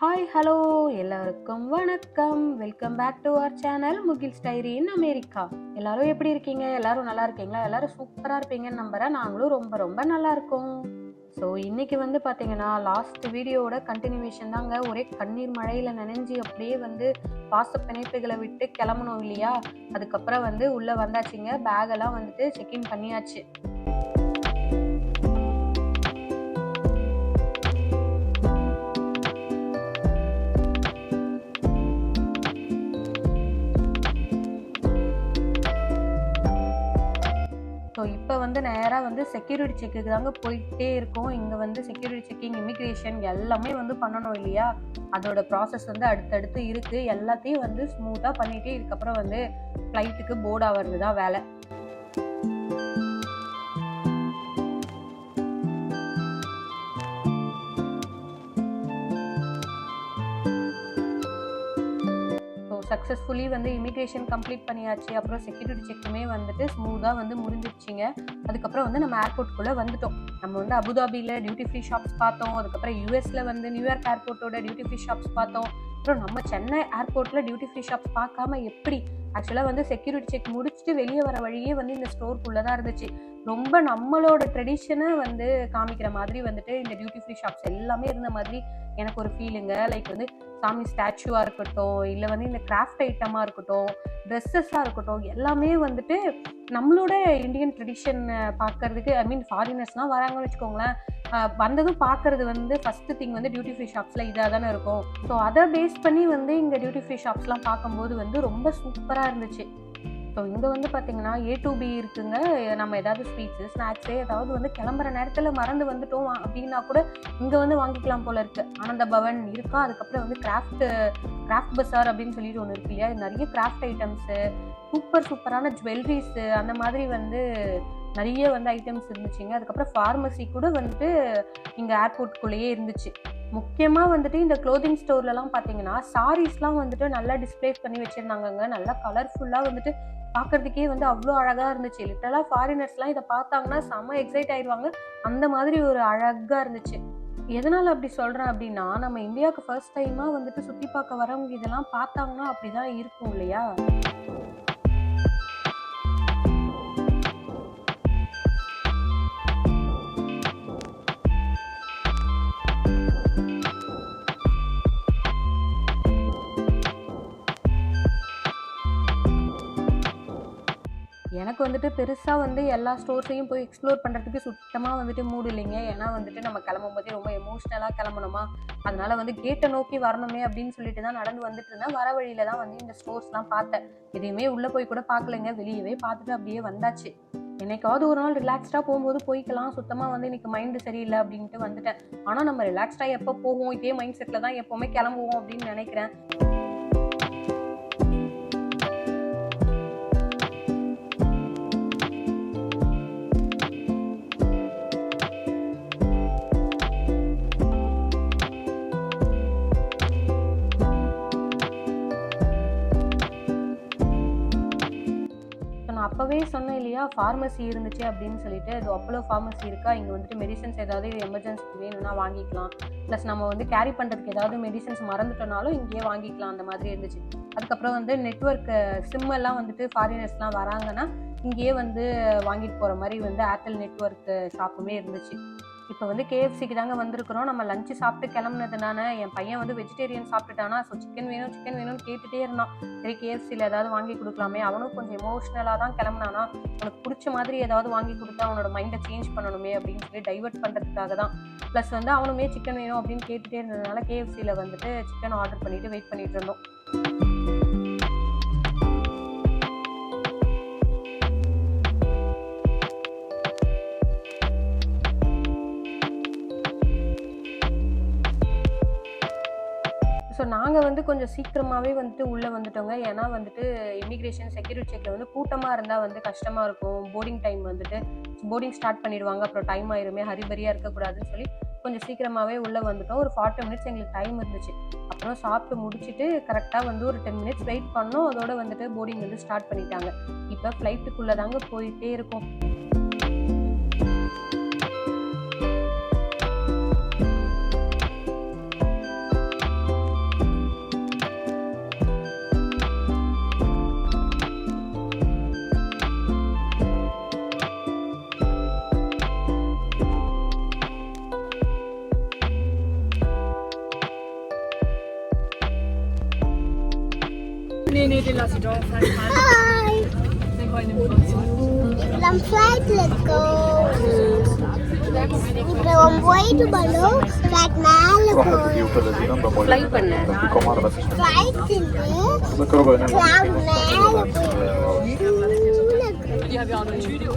Hi hello எல்லாருக்கும் வணக்கம். Welcome back to our channel Mugil's diary in America. எல்லாரும் எப்படி இருக்கீங்க? எல்லாரும் நல்லா இருக்கீங்களா? எல்லாரும் சூப்பராக இருப்பீங்கன்னு நம்புறேன். நாங்களும் ரொம்ப ரொம்ப நல்லா இருக்கோம். ஸோ இன்னைக்கு பார்த்தீங்கன்னா லாஸ்ட் வீடியோவோட கண்டினியூவேஷன் தாங்க. ஒரே கண்ணீர் மழையில் நனைஞ்சி அப்படியே பாச பிணைப்புகளை விட்டு கிளம்பணும் இல்லையா? அதுக்கப்புறம் உள்ளே வந்தாச்சுங்க. பேகெல்லாம் செக்இன் பண்ணியாச்சு. ஸோ இப்போ நேராக செக்யூரிட்டி செக்குக்கு தாங்க போயிட்டே இருக்கோம். இங்கே செக்யூரிட்டி செக்கிங், இமிக்ரேஷன் எல்லாமே பண்ணணும் இல்லையா? அதோட ப்ராசஸ் அடுத்தடுத்து இருக்குது. எல்லாத்தையும் ஸ்மூத்தாக பண்ணிவிட்டு இதுக்கப்புறம் ஃப்ளைட்டுக்கு போர்ட் ஆகிறது தான் வேலை. சக்ஸஸ்ஃபுல்லி இமிக்ரேஷன் கம்ப்ளீட் பண்ணியாச்சு. அப்புறம் செக்யூரிட்டி செக்குமே ஸ்மூத்தாக முடிஞ்சிடுச்சிங்க. அதுக்கப்புறம் நம்ம ஏர்போர்ட்குள்ளே வந்துட்டோம். நம்ம அபுதாபியில் டியூட்டி ஃப்ரீ ஷாப்ஸ் பார்த்தோம். அதுக்கப்புறம் யூஎஸில் நியூயார்க் ஏர்போர்ட்டோட டியூட்டி ஃப்ரீ ஷாப்ஸ் பார்த்தோம். அப்புறம் நம்ம சென்னை ஏர்போர்ட்டில் டியூட்டி ஃப்ரீ ஷாப்ஸ் பார்க்காம எப்படி? ஆக்சுவலாக செக்யூரிட்டி செக் முடிச்சுட்டு வெளியே வர வழியே இந்த ஸ்டோருக்குள்ளே தான் இருந்துச்சு. ரொம்ப நம்மளோட ட்ரெடிஷனை காமிக்கிற மாதிரி இந்த டியூட்டி ஃப்ரீ ஷாப்ஸ் எல்லாமே இருந்த மாதிரி எனக்கு ஒரு ஃபீலுங்க. லைக் சாமி ஸ்டாச்சுவாக இருக்கட்டும், இல்லை இந்த கிராஃப்ட் ஐட்டமாக இருக்கட்டும், ட்ரெஸ்ஸஸாக இருக்கட்டும், எல்லாமே நம்மளோட இந்தியன் ட்ரெடிஷன் பார்க்கறதுக்கு, ஐ மீன் ஃபாரினர்ஸ்லாம் வராங்கன்னு வச்சுக்கோங்களேன், வந்ததும் பார்க்கறது ஃபஸ்ட்டு திங் டியூட்டி ஃப்ரீ ஷாப்ஸில் இதாக தானே இருக்கும். ஸோ அதை பேஸ் பண்ணி இங்கே டியூட்டி ஃப்ரீ ஷாப்ஸ்லாம் பார்க்கும்போது ரொம்ப சூப்பராக இருந்துச்சு. ஸோ இங்கே பார்த்தீங்கன்னா A to B இருக்குங்க. நம்ம ஏதாவது ஸ்வீட்ஸு, ஸ்நாக்ஸு ஏதாவது கிளம்புற நேரத்தில் மறந்து வந்துட்டோம் அப்படின்னா கூட இங்கே வாங்கிக்கலாம் போல இருக்குது. ஆனந்த பவன் இருக்கா. அதுக்கப்புறம் கிராஃப்ட் பஸார் அப்படின்னு சொல்லிட்டு ஒன்று இருக்கு இல்லையா? நிறைய கிராஃப்ட் ஐட்டம்ஸு, சூப்பரான ஜுவல்லரிஸு, அந்த மாதிரி நிறைய ஐட்டம்ஸ் இருந்துச்சுங்க. அதுக்கப்புறம் ஃபார்மசி கூட இங்கே ஏர்போர்ட்குள்ளேயே இருந்துச்சு. முக்கியமாக இந்த க்ளோதிங் ஸ்டோர்லலாம் பார்த்தீங்கன்னா சாரீஸ்லாம் நல்லா டிஸ்பிளே பண்ணி வச்சுருந்தாங்கங்க. நல்லா கலர்ஃபுல்லாக பார்க்குறதுக்கே அவ்வளோ அழகாக இருந்துச்சு. லிட்டரலாக ஃபாரினர்ஸ்லாம் இதை பார்த்தாங்கன்னா செம்ம எக்ஸைட் ஆயிடுவாங்க. அந்த மாதிரி ஒரு அழகாக இருந்துச்சு. எதனால் அப்படி சொல்கிறேன் அப்படின்னா, நம்ம இந்தியாவுக்கு ஃபர்ஸ்ட் டைமாக சுற்றி பார்க்க வரவங்க இதெல்லாம் பார்த்தாங்கன்னா அப்படி தான் இருக்கும் இல்லையா? எனக்கு பெருசாக எல்லா ஸ்டோர்ஸையும் போய் எக்ஸ்ப்ளோர் பண்ணுறதுக்கு சுத்தமாக மூடு இல்லைங்க. ஏன்னா நம்ம கிளம்பும் போதே ரொம்ப எமோஷ்னலாக கிளம்பணுமா, அதனால கேட்டை நோக்கி வரணுமே அப்படின்னு சொல்லிட்டு தான் நடந்து வந்துட்டு இருந்தேன். வர வழியில தான் இந்த ஸ்டோர்ஸ்லாம் பார்த்தேன். எதையுமே உள்ளே போய் கூட பார்க்கலைங்க, வெளியவே பார்த்துட்டு அப்படியே வந்தாச்சு. என்னைக்காவது ஒரு நாள் ரிலாக்ஸ்டாக போகும்போது போய்க்கலாம். சுத்தமாக இன்னைக்கு மைண்டு சரியில்லை அப்படின்ட்டு வந்துட்டேன். ஆனால் நம்ம ரிலாக்ஸ்டாக எப்போ போவோம், இதே மைண்ட் செட்டில் தான் எப்போவுமே கிளம்புவோம் அப்படின்னு நினைக்கிறேன். அப்போவே சொன்னேன் இல்லையா, ஃபார்மசி இருந்துச்சு அப்படின்னு சொல்லிட்டு. அது அப்போலோ ஃபார்மசி இருக்கா. இங்கே மெடிசன்ஸ் ஏதாவது எமர்ஜென்சிக்கு வேணும்னா வாங்கிக்கலாம். ப்ளஸ் நம்ம கேரி பண்ணுறதுக்கு ஏதாவது மெடிசன்ஸ் மறந்துட்டோனாலும் இங்கேயே வாங்கிக்கலாம். அந்த மாதிரி இருந்துச்சு. அதுக்கப்புறம் நெட்வொர்க் சிம் எல்லாம் ஃபாரினர்ஸ்லாம் வராங்கன்னா இங்கேயே வாங்கிட்டு போகிற மாதிரி ஏர்டெல் நெட்வொர்க் ஷாப்புமே இருந்துச்சு. இப்போ KFCக்கு தாங்க வந்திருக்கிறோம். நம்ம லஞ்சு சாப்பிட்டு கிளம்புனதுனால என் பையன் வெஜிடேரியன் சாப்பிட்டுட்டானா. ஸோ சிக்கன் வேணும்னு கேட்டுகிட்டே இருந்தான். சரி KFCயில் ஏதாவது வாங்கி கொடுக்கலாமே. அவனும் கொஞ்சம் எமோஷ்னலாக தான் கிளம்புனானா. அவனுக்கு பிடிச்ச மாதிரி ஏதாவது வாங்கி கொடுத்தா அவனோட மைண்டை சேஞ்ச் பண்ணணுமே அப்படின்னு சொல்லி டைவர்ட் பண்ணுறதுக்காக தான். ப்ளஸ் அவனுமே சிக்கன் வேணும் அப்படின்னு கேட்டுகிட்டே இருந்ததுனால KFCயில் சிக்கன் ஆர்டர் பண்ணிவிட்டு வெயிட் பண்ணிகிட்டு இருந்தோம். ஸோ நாங்கள் கொஞ்சம் சீக்கிரமாகவே உள்ளே வந்துட்டோங்க. ஏன்னா இமிக்ரேஷன் செக்யூரிட்டி செக்கில் கூட்டமாக இருந்தால் கஷ்டமாக இருக்கும். போர்டிங் டைம் போர்டிங் ஸ்டார்ட் பண்ணிடுவாங்க. அப்புறம் டைம் ஆயிருமே, ஹரிபரியாக இருக்கக்கூடாதுன்னு சொல்லி கொஞ்சம் சீக்கிரமாகவே உள்ளே வந்துட்டோம். ஒரு 40 மினிட்ஸ் எங்களுக்கு டைம் இருந்துச்சு. அப்புறம் சாப்பிட்டு முடிச்சுட்டு கரெக்டாக ஒரு 10 மினிட்ஸ் வெயிட் பண்ணோம். அதோட போர்டிங் ஸ்டார்ட் பண்ணிட்டாங்க. இப்போ ஃப்ளைட்டுக்குள்ளே தாங்க போயிட்டே இருக்கும். nee, den lass ich doch. Hi. Den wollen wir nicht. Some flight, let's go. From way to below, like Malibu. Fly பண்ணு. Flight in the cloud Malibu. Die haben ja auch noch ein Video.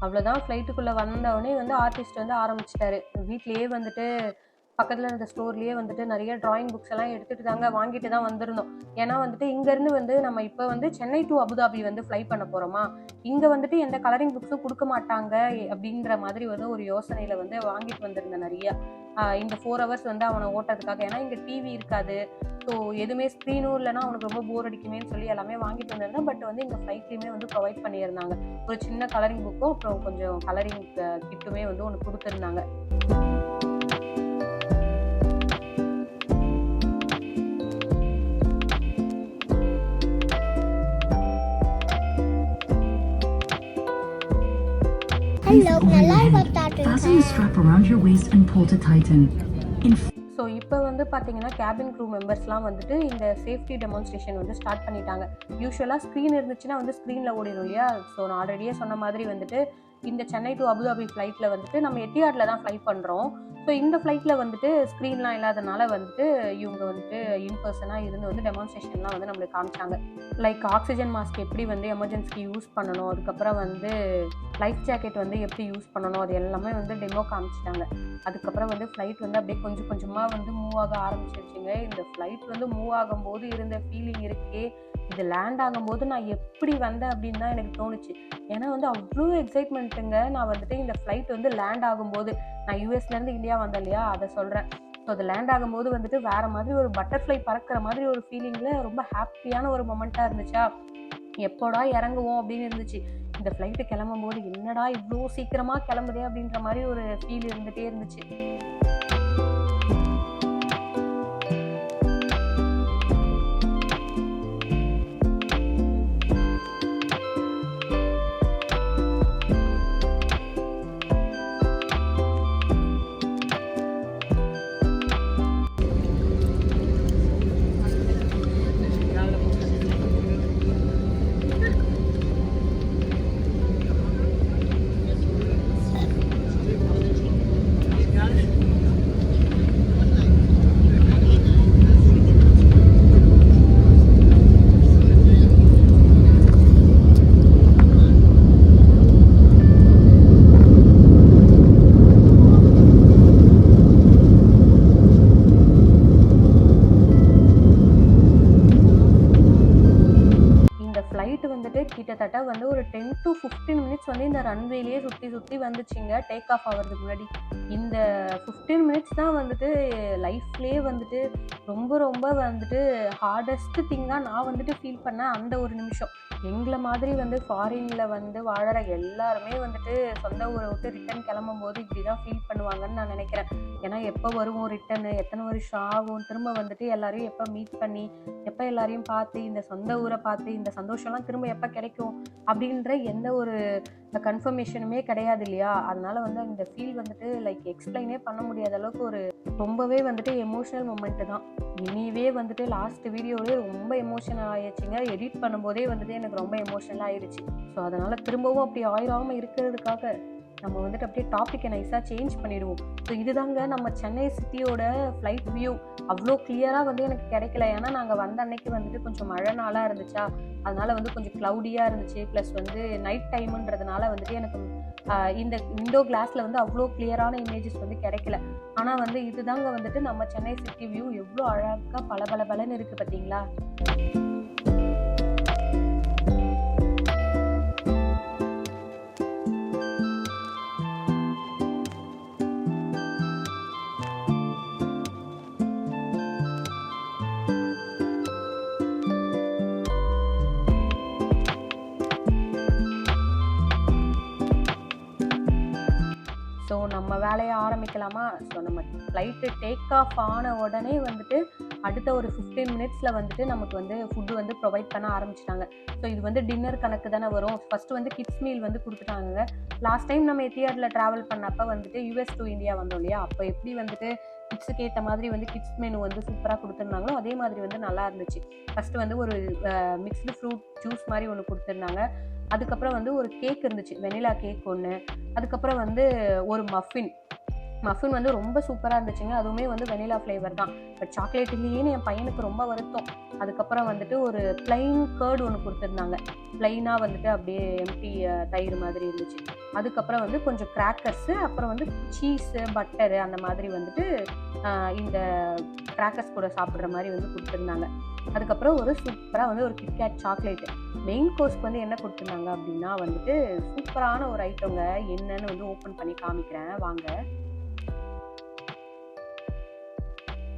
அவ்வளோதான். ஃப்ளைட்டுக்குள்ளே வந்தவொடனே வந்து artist வந்து ஆரம்பிச்சிட்டாரு. வீட்லேயே வந்துட்டு பக்கத்தில் இருந்த ஸ்டோர்லேயே வந்துட்டு நிறைய ட்ராயிங் புக்ஸ் எல்லாம் எடுத்துகிட்டு தாங்க வாங்கிட்டு தான் வந்திருந்தோம். ஏன்னா வந்துட்டு இங்கேருந்து வந்து நம்ம இப்போ வந்து சென்னை டு அபுதாபி வந்து ஃப்ளை பண்ண போகிறோமா, இங்கே வந்துட்டு எந்த கலரிங் புக்ஸும் கொடுக்க மாட்டாங்க அப்படின்ற மாதிரி வந்து ஒரு யோசனையில் வந்து வாங்கிட்டு வந்திருந்தேன் நிறையா. இந்த 4 hours வந்து அவனை ஓட்டுறதுக்காக. ஏன்னா இங்கே டிவி இருக்காது, ஸோ எதுவுமே ஸ்க்ரீனும் இல்லைன்னா அவனுக்கு ரொம்ப போர் அடிக்குமேன்னு சொல்லி எல்லாமே வாங்கிட்டு வந்திருந்தேன். பட் வந்து இந்த ஃப்ளைட்லேயுமே வந்து ப்ரொவைட் பண்ணியிருந்தாங்க. ஒரு சின்ன கலரிங் புக்கும் அப்புறம் கொஞ்சம் கலரிங் கிட்டுமே வந்து ஒன்று கொடுத்துருந்தாங்க. Fasten the strap around your waist and pull to tighten. So இப்போ வந்து பார்த்தீங்கன்னா கேபின் க்ரூ மெம்பர்ஸ்லாம் வந்துட்டு இந்த சேஃப்டி டெமான்ஸ்ட்ரேஷன் வந்து ஸ்டார்ட் பண்ணிட்டாங்க. யூஸ்வலாக ஸ்க்ரீன் இருந்துச்சுன்னா வந்து ஸ்க்ரீனில் ஓடிடும் இல்லையா. ஸோ நான் ஆல்ரெடியே சொன்ன மாதிரி வந்துட்டு இந்த சென்னை டு அபுதாபி ஃப்ளைட்டில் வந்துட்டு நம்ம எட்டியாடில் தான் ஃப்ளை பண்ணுறோம். ஸோ இந்த ஃப்ளைட்டில் வந்துட்டு ஸ்க்ரீன்லாம் இல்லாதனால வந்துட்டு இவங்க வந்துட்டு இன்பர்சனாக இருந்து வந்து டெமான்ஸ்ட்ரேஷன்லாம் வந்து நம்மளுக்கு காமிச்சாங்க. லைக் ஆக்சிஜன் மாஸ்க் எப்படி வந்து எமர்ஜென்சிக்கு யூஸ் பண்ணணும், அதுக்கப்புறம் வந்து லைஃப் ஜாக்கெட் வந்து எப்படி யூஸ் பண்ணணும், அது எல்லாமே வந்து டெமோ காமிச்சிட்டாங்க. அதுக்கப்புறம் வந்து ஃப்ளைட் வந்து அப்படியே கொஞ்சம் கொஞ்சமாக வந்து மூவ் ஆக ஆரம்பிச்சிருச்சுங்க. இந்த ஃப்ளைட் வந்து மூவ் ஆகும்போது இருந்த ஃபீலிங் இருக்கே, இது லேண்ட் ஆகும்போது நான் எப்படி வந்தேன் அப்படின்னு தான் எனக்கு தோணுச்சு. ஏன்னா வந்து அவ்வளோ எக்ஸைட்மெண்ட்டுங்க. நான் வந்துட்டு இந்த ஃப்ளைட் வந்து லேண்ட் ஆகும்போது, நான் யூஎஸ்லேருந்து இந்தியா வந்தேன் இல்லையா, அதை சொல்கிறேன். ஸோ அது லேண்ட் ஆகும்போது வந்துட்டு வேறு மாதிரி ஒரு பட்டர்ஃப்ளை பறக்கிற மாதிரி ஒரு ஃபீலிங்கில் ரொம்ப ஹாப்பியான ஒரு மொமெண்ட்டாக இருந்துச்சா. எப்போடா இறங்குவோம் அப்படின்னு இருந்துச்சு. இந்த ஃப்ளைட்டு கிளம்பும் போது என்னடா இவ்வளோ சீக்கிரமாக கிளம்புதே அப்படின்ற மாதிரி ஒரு ஃபீல் இருந்துகிட்டே இருந்துச்சு. கிட்டத்தட்ட வந்து ஒரு 10 to 15 மினிட்ஸ் வந்து இந்த ரன்வேலேயே சுற்றி வந்துச்சுங்க டேக் ஆஃப் ஆகிறதுக்கு முன்னாடி. இந்த 15 மினிட்ஸ் தான் வந்துட்டு லைஃப்லேயே வந்துட்டு ரொம்ப வந்துட்டு ஹார்டஸ்ட் திங்காக நான் வந்துட்டு ஃபீல் பண்ணேன். அந்த ஒரு நிமிஷம் எங்களை மாதிரி வந்து ஃபாரினில் வந்து வாழற எல்லாருமே வந்துட்டு சொந்த ஊரை விட்டு ரிட்டன் கிளம்பும் போது இப்படி தான் ஃபீல் பண்ணுவாங்கன்னு நான் நினைக்கிறேன். ஏன்னா எப்போ வருவோம் ரிட்டனு, எத்தனை வருஷம் ஆகும், திரும்ப வந்துட்டு எல்லாரையும் எப்போ மீட் பண்ணி, எப்போ எல்லாரையும் பார்த்து, இந்த சொந்த ஊரை பார்த்து இந்த சந்தோஷம்லாம் திரும்ப எப்போ கிடைக்கும் அப்படின்ற எந்த ஒரு கன்ஃபர்மேஷனுமே கிடையாது இல்லையா. அதனால வந்து இந்த ஃபீல் வந்துட்டு லைக் எக்ஸ்பிளைனே பண்ண முடியாத அளவுக்கு ஒரு ரொம்பவே வந்துட்டு எமோஷனல் மொமெண்ட்டு தான். இனிவே வந்துட்டு லாஸ்ட் வீடியோவே ரொம்ப எமோஷனல் ஆயிடுச்சுங்க. எடிட் பண்ணும்போதே வந்துட்டு எனக்கு ரொம்ப எமோஷனல் ஆயிடுச்சு. ஸோ அதனால் திரும்பவும் அப்படி ஆயிராமல் இருக்கிறதுக்காக நம்ம வந்துட்டு அப்படியே டாப்பிக்கை நைஸாக சேஞ்ச் பண்ணிடுவோம். ஸோ இதுதாங்க நம்ம சென்னை சிட்டியோட ஃப்ளைட் வியூ. அவ்வளோ கிளியராக வந்து எனக்கு கிடைக்கல. ஏன்னா நாங்கள் வந்த அன்னைக்கு வந்துட்டு கொஞ்சம் மழை நாளாக இருந்துச்சா, அதனால் வந்து கொஞ்சம் க்ளவுடியாக இருந்துச்சு. ப்ளஸ் வந்து நைட் டைமுன்றதுனால வந்துட்டு எனக்கு இந்த விண்டோ கிளாஸில் வந்து அவ்வளோ கிளியரான இமேஜஸ் வந்து கிடைக்கல. ஆனால் வந்து இதுதாங்க வந்துட்டு நம்ம சென்னை சிட்டி வியூ. எவ்வளோ அழகாக பலன்னு இருக்குது பார்த்தீங்களா. ஸோ நம்ம வேலையை ஆரம்பிக்கலாமா? ஸோ நம்ம ஃப்ளைட்டு டேக் ஆஃப் ஆன உடனே வந்துட்டு அடுத்த ஒரு 15 மினிட்ஸில் வந்துட்டு நமக்கு வந்து ஃபுட்டு வந்து ப்ரொவைட் பண்ண ஆரம்பிச்சிட்டாங்க. ஸோ இது வந்து டின்னர் கணக்கு தானே வரும். ஃபஸ்ட்டு வந்து கிட்ஸ் மீல் வந்து கொடுத்துட்டாங்க. லாஸ்ட் டைம் நம்ம எத்தியாடில் ட்ராவல் பண்ணப்போ வந்துட்டு US to இந்தியா வந்தோம் இல்லையா, அப்போ எப்படி வந்துட்டு கிட்ஸுக்கு ஏற்ற மாதிரி வந்து கிட்ஸ் மெனு வந்து சூப்பராக கொடுத்துருந்தாங்களோ அதே மாதிரி வந்து நல்லா இருந்துச்சு. ஃபஸ்ட்டு வந்து ஒரு மிக்ஸ்டு ஃப்ரூட் ஜூஸ் மாதிரி ஒன்று கொடுத்துருந்தாங்க. அதுக்கப்புறம் வந்து ஒரு கேக் இருந்துச்சு, வெனிலா கேக் ஒன்று. அதுக்கப்புறம் வந்து ஒரு மஃபின் வந்து ரொம்ப சூப்பராக இருந்துச்சுங்க. அதுவுமே வந்து வெனிலா ஃப்ளேவர் தான். பட் சாக்லேட் இல்லையேன்னு என் பையனுக்கு ரொம்ப வருத்தம். அதுக்கப்புறம் வந்துட்டு ஒரு பிளைன் கர்டு ஒன்று கொடுத்துருந்தாங்க. பிளைனாக வந்துட்டு அப்படியே எம்டி தயிர் மாதிரி இருந்துச்சு. அதுக்கப்புறம் வந்து கொஞ்சம் கிராக்கர்ஸு, அப்புறம் வந்து சீஸு பட்டரு அந்த மாதிரி வந்துட்டு இந்த கிராக்கர்ஸ் கூட சாப்பிட்ற மாதிரி வந்து கொடுத்துருந்தாங்க. அதுக்கப்புறம் ஒரு சூப்பராக வந்து ஒரு கிட்கேட் சாக்லேட்டு. மெயின் கோர்ஸ்க்கு வந்து என்ன கொடுத்துருந்தாங்க அப்படின்னா வந்துட்டு சூப்பரான ஒரு ஐட்டங்க. என்னன்னு வந்து ஓப்பன் பண்ணி காமிக்கிறேன் வாங்க.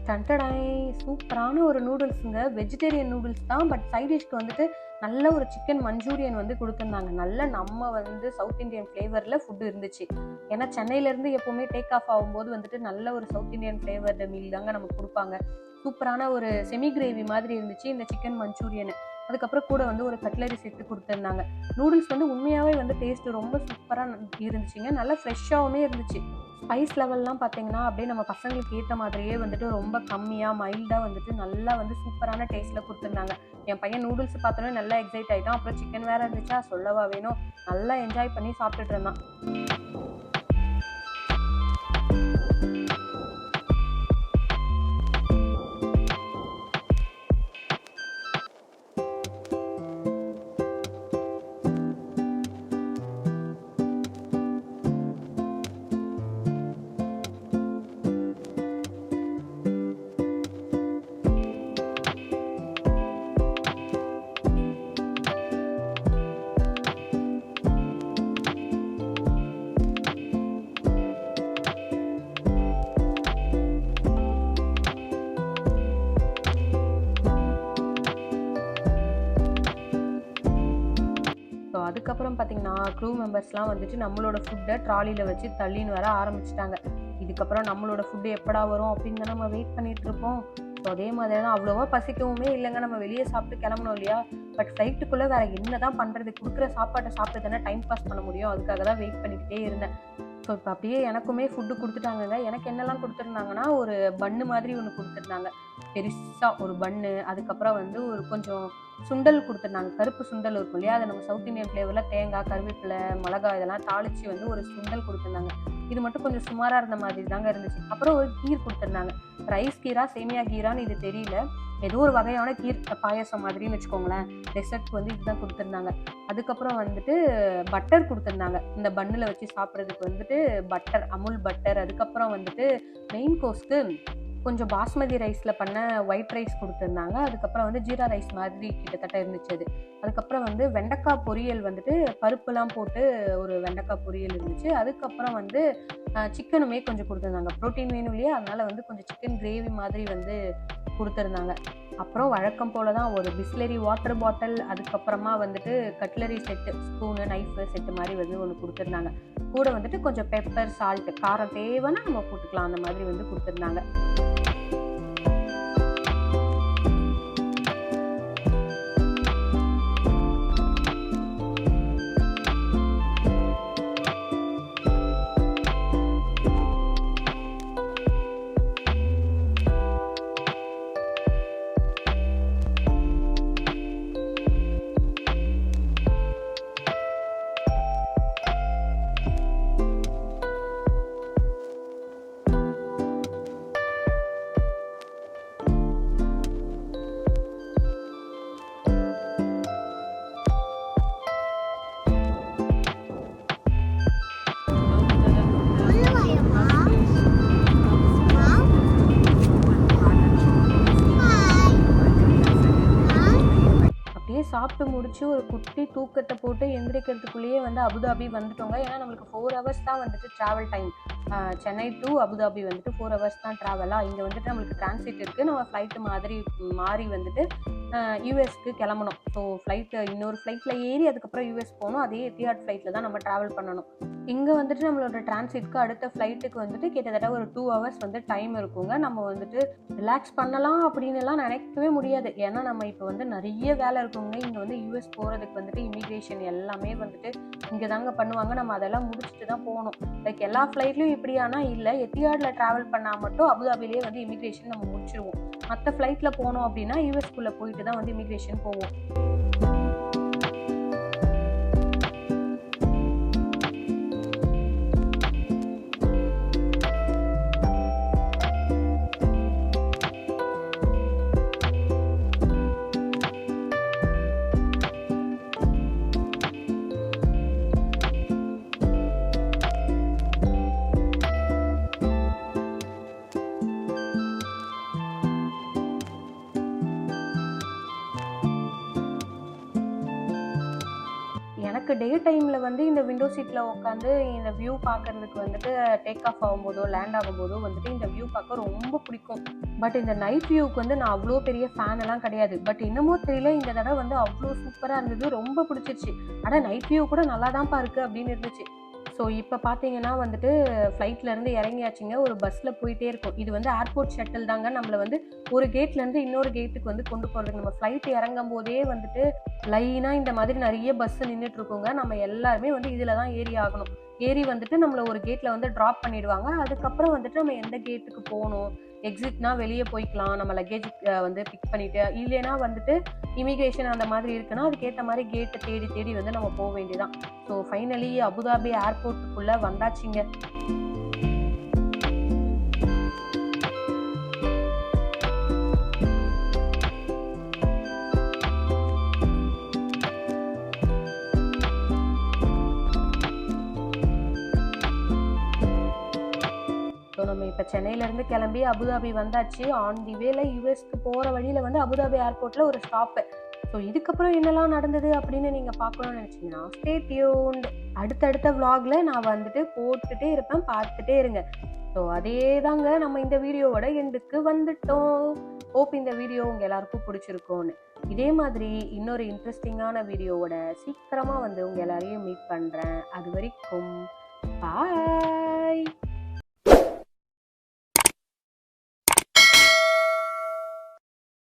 டன்டடாய், சூப்பரான ஒரு நூடுல்ஸுங்க. வெஜிடேரியன் நூடுல்ஸ் தான், பட் சைட் டிஷ்க்கு வந்துட்டு நல்ல ஒரு சிக்கன் மஞ்சூரியன் வந்து கொடுத்துருந்தாங்க. நல்ல நம்ம வந்து சவுத் இந்தியன் ஃப்ளேவரில் ஃபுட்டு இருந்துச்சு. ஏன்னா சென்னையிலேருந்து எப்போவுமே டேக் ஆஃப் ஆகும்போது வந்துட்டு நல்ல ஒரு சவுத் இந்தியன் ஃப்ளேவர்டு மீல் தாங்க நமக்கு கொடுப்பாங்க. சூப்பரான ஒரு செமி கிரேவி மாதிரி இருந்துச்சு இந்த சிக்கன் மஞ்சூரியனு. அதுக்கப்புறம் கூட வந்து ஒரு கட்லரி செட்டு கொடுத்துருந்தாங்க. நூடுல்ஸ் வந்து உண்மையாகவே வந்து டேஸ்ட்டு ரொம்ப சூப்பராக இருந்துச்சுங்க. நல்லா ஃப்ரெஷ்ஷாகவுமே இருந்துச்சு. ஸ்பைஸ் லெவல்லாம் பார்த்தீங்கன்னா அப்படியே நம்ம பசங்களுக்கு ஏற்ற மாதிரியே வந்துட்டு ரொம்ப கம்மியாக மைல்டாக வந்துட்டு நல்லா வந்து சூப்பரான டேஸ்ட்டில் கொடுத்துருந்தாங்க. என் பையன் நூடுல்ஸ் பார்த்தோன்னே நல்லா எக்ஸைட் ஆகிட்டான். அப்புறம் சிக்கன் வேறு இருந்துச்சா, சொல்லவா வேணும், நல்லா என்ஜாய் பண்ணி சாப்பிட்டுட்டு இருந்தான். ஸோ அதுக்கப்புறம் பார்த்தீங்கன்னா க்ரூ மெம்பர்ஸ்லாம் வந்துட்டு நம்மளோட ஃபுட்டை ட்ராலியில் வச்சு தள்ளின்னு வர ஆரம்பிச்சிட்டாங்க. இதுக்கப்புறம் நம்மளோட ஃபுட்டு எப்படா வரும் அப்படின்னு தான் நம்ம வெயிட் பண்ணிகிட்டு இருப்போம். ஸோ அதே மாதிரி தான் அவ்வளோவா பசிக்கவுமே இல்லைங்க. நம்ம வெளியே சாப்பிட்டு கிளம்பணும் இல்லையா, பட் ஃப்ளைட்டுக்குள்ளே வேறு என்ன தான் பண்ணுறது, கொடுக்குற சாப்பாட்டை சாப்பிட்டு தானே டைம் பாஸ் பண்ண முடியும். அதுக்காக தான் வெயிட் பண்ணிக்கிட்டே இருந்தேன். ஸோ இப்போ அப்படியே எனக்குமே ஃபுட்டு கொடுத்துட்டாங்கங்க. எனக்கு என்னெல்லாம் கொடுத்துருந்தாங்கன்னா ஒரு பன்னு மாதிரி ஒன்று கொடுத்துருந்தாங்க, பெருசாக ஒரு பன்னு. அதுக்கப்புறம் வந்து ஒரு கொஞ்சம் சுண்டல் கொடுத்துருந்தாங்க, கருப்பு சுண்டல் இருக்கும் இல்லையா, அதை நம்ம சவுத் இந்தியன் ஃப்ளேவரில் தேங்காய், கருவேப்பிலை, மிளகாய் இதெல்லாம் தாளித்து வந்து ஒரு சுண்டல் கொடுத்துருந்தாங்க. இது மட்டும் கொஞ்சம் சுமாராக இருந்த மாதிரி தாங்க இருந்துச்சு. அப்புறம் ஒரு கீர் கொடுத்துருந்தாங்க, ரைஸ் கீரா சேமியா கீரான்னு இது தெரியல, ஏதோ ஒரு வகையான கீர் பாயசம் மாதிரின்னு வச்சுக்கோங்களேன். டெசர்ட்க்கு வந்து இதுதான் கொடுத்துருந்தாங்க. அதுக்கப்புறம் வந்துட்டு பட்டர் கொடுத்துருந்தாங்க, இந்த பன்னில் வச்சு சாப்பிட்றதுக்கு வந்துட்டு பட்டர், அமுல் பட்டர். அதுக்கப்புறம் வந்துட்டு மெயின் கோர்ஸ்க்கு கொஞ்சம் பாஸ்மதி ரைஸில் பண்ண ஒயிட் ரைஸ் கொடுத்துருந்தாங்க. அதுக்கப்புறம் வந்து ஜீரா ரைஸ் மாதிரி கிட்டத்தட்ட இருந்துச்சு அது. அதுக்கப்புறம் வந்து வெண்டைக்காய் பொரியல் வந்துட்டு பருப்புலாம் போட்டு ஒரு வெண்டைக்காய் பொரியல் இருந்துச்சு. அதுக்கப்புறம் வந்து சிக்கனுமே கொஞ்சம் கொடுத்துருந்தாங்க. ப்ரோட்டீன் வேணும் இல்லையா, அதனால் வந்து கொஞ்சம் சிக்கன் கிரேவி மாதிரி வந்து கொடுத்துருந்தாங்க. அப்புறம் வழக்கம் போல் தான் ஒரு பிஸ்லரி வாட்டர் பாட்டில், அதுக்கப்புறமா வந்துட்டு cutlery set, spoon, knife set மாதிரி வந்து ஒன்று கொடுத்துருந்தாங்க. கூட வந்துட்டு கொஞ்சம் பெப்பர், சால்ட்டு, காரம் தேவைன்னா நம்ம போட்டுக்கலாம், அந்த மாதிரி வந்து கொடுத்துருந்தாங்க. சாப்பிட்டு முடிச்சு ஒரு குட்டி தூக்கத்தை போட்டு எந்திரிக்கிறதுக்குள்ளேயே வந்து அபுதாபி வந்துட்டோங்க. ஏன்னா நம்மளுக்கு 4 ஹவர்ஸ் தான் வந்துட்டு travel time. Chennai to Abu Dhabi வந்துட்டு 4 ஹவர்ஸ் தான் ட்ராவலாக. இங்கே வந்துட்டு நம்மளுக்கு டிரான்சிட் இருக்குது. நம்ம ஃப்ளைட்டு மாறி வந்துட்டு யூஎஸ்க்கு கிளம்பணும். ஸோ இன்னொரு ஃப்ளைட்டில் ஏறி அதுக்கப்புறம் யூஎஸ் போகணும். அதே எத்திஹாட் ஃப்ளைட்டில் தான் நம்ம ட்ராவல் பண்ணணும். இங்கே வந்துட்டு நம்மளோட டிரான்சிட்க்கு அடுத்த ஃப்ளைட்டுக்கு வந்துட்டு கிட்டத்தட்ட ஒரு 2 ஹவர்ஸ் வந்து டைம் இருக்குங்க. நம்ம வந்துட்டு ரிலாக்ஸ் பண்ணலாம் அப்படின்னுலாம் நினைக்கவே முடியாது. ஏன்னா நம்ம இப்போ வந்து நிறைய வேலை இருக்குங்க. இங்கே வந்து யூஎஸ் போகிறதுக்கு வந்துட்டு இமிக்ரேஷன் எல்லாமே வந்துட்டு இங்கே தாங்க பண்ணுவாங்க. நம்ம அதெல்லாம் முடிச்சுட்டு தான் போகணும். லைக் எல்லா ஃப்ளைட்லையும் இப்படியானா இல்லை, எத்திஹாடில் ட்ராவல் பண்ணால் மட்டும் அபுதாபிலேயே வந்து இமிக்ரேஷன் நம்ம முடிச்சிருவோம். மற்ற ஃப்ளைட்டில் போனோம் அப்படின்னா யூஎஸ்குள்ளே போயிட்டு தான் வந்து இமிக்ரேஷன் போவோம். எனக்கு டே டைமில் வந்து இந்த விண்டோ சீட்டில் உட்காந்து இந்த வியூ பார்க்குறதுக்கு வந்துட்டு டேக் ஆஃப் ஆகும்போதோ லேண்ட் ஆகும்போதோ வந்துட்டு இந்த வியூ பார்க்க ரொம்ப பிடிக்கும். பட் இந்த நைட் வியூக்கு வந்து நான் அவ்வளோ பெரிய ஃபேன் எல்லாம் கிடையாது. பட் என்னமோ தெரியல, இந்த தடவை வந்து அவ்வளோ சூப்பராக இருந்தது, ரொம்ப பிடிச்சிருச்சு. ஆனால் நைட் வியூ கூட நல்லா தான்ப்பா இருக்குது அப்படின்னு இருந்துச்சு. ஸோ இப்போ பார்த்தீங்கன்னா வந்துட்டு ஃப்ளைட்லேருந்து இறங்கியாச்சுங்க. ஒரு பஸ்ஸில் போயிட்டே இருக்கும். இது வந்து ஏர்போர்ட் ஷட்டில் தாங்க. நம்மளை வந்து ஒரு கேட்லேருந்து இன்னொரு கேட்டுக்கு வந்து கொண்டு போகிறதுக்கு நம்ம ஃப்ளைட் இறங்கும் போதே வந்துட்டு லைனாக இந்த மாதிரி நிறைய பஸ்ஸு நின்றுட்டு இருக்குங்க. நம்ம எல்லாருமே வந்து இதில் தான் ஏறி ஆகணும். ஏறி வந்துட்டு நம்மளை ஒரு கேட்டில் வந்து ட்ராப் பண்ணிடுவாங்க. அதுக்கப்புறம் வந்துட்டு நம்ம எந்த கேட்டுக்கு போகணும், எக்ஸிட்னா வெளியே போய்க்கலாம், நம்ம லக்கேஜ் வந்து பிக் பண்ணிவிட்டு, இல்லைன்னா வந்துட்டு இமிக்ரேஷன் அந்த மாதிரி இருக்குன்னா அதுக்கேற்ற மாதிரி கேட்டை தேடி தேடி வந்து நம்ம போக வேண்டியதான். ஸோ ஃபைனலி அபுதாபி ஏர்போர்ட்டுக்குள்ளே வந்தாச்சுங்க. ஸோ நம்ம இப்போ சென்னையிலேருந்து கிளம்பி அபுதாபி வந்தாச்சு. ஆன் தி வேல யூஎஸ்க்கு போகிற வழியில் வந்து அபுதாபி ஏர்போர்ட்டில் ஒரு ஸ்டாப்பு. ஸோ இதுக்கப்புறம் என்னெல்லாம் நடந்தது அப்படின்னு நீங்கள் பார்க்கணும்னு நினச்சிங்கன்னா ஸ்டே டியூன்ட். அடுத்தடுத்த vlogல நான் வந்துட்டு போட்டுகிட்டே இருப்பேன், பார்த்துட்டே இருங்க. ஸோ அதே தாங்க, நம்ம இந்த வீடியோவோட எண்டுக்கு வந்துட்டோம். ஹோப் இந்த வீடியோ உங்கள் எல்லாருக்கும் பிடிச்சிருக்கோன்னு. இதே மாதிரி இன்னொரு இன்ட்ரெஸ்டிங்கான வீடியோவோட சீக்கிரமாக வந்து உங்கள் எல்லாரையும் மீட் பண்ணுறேன். அது வரைக்கும் பாய்.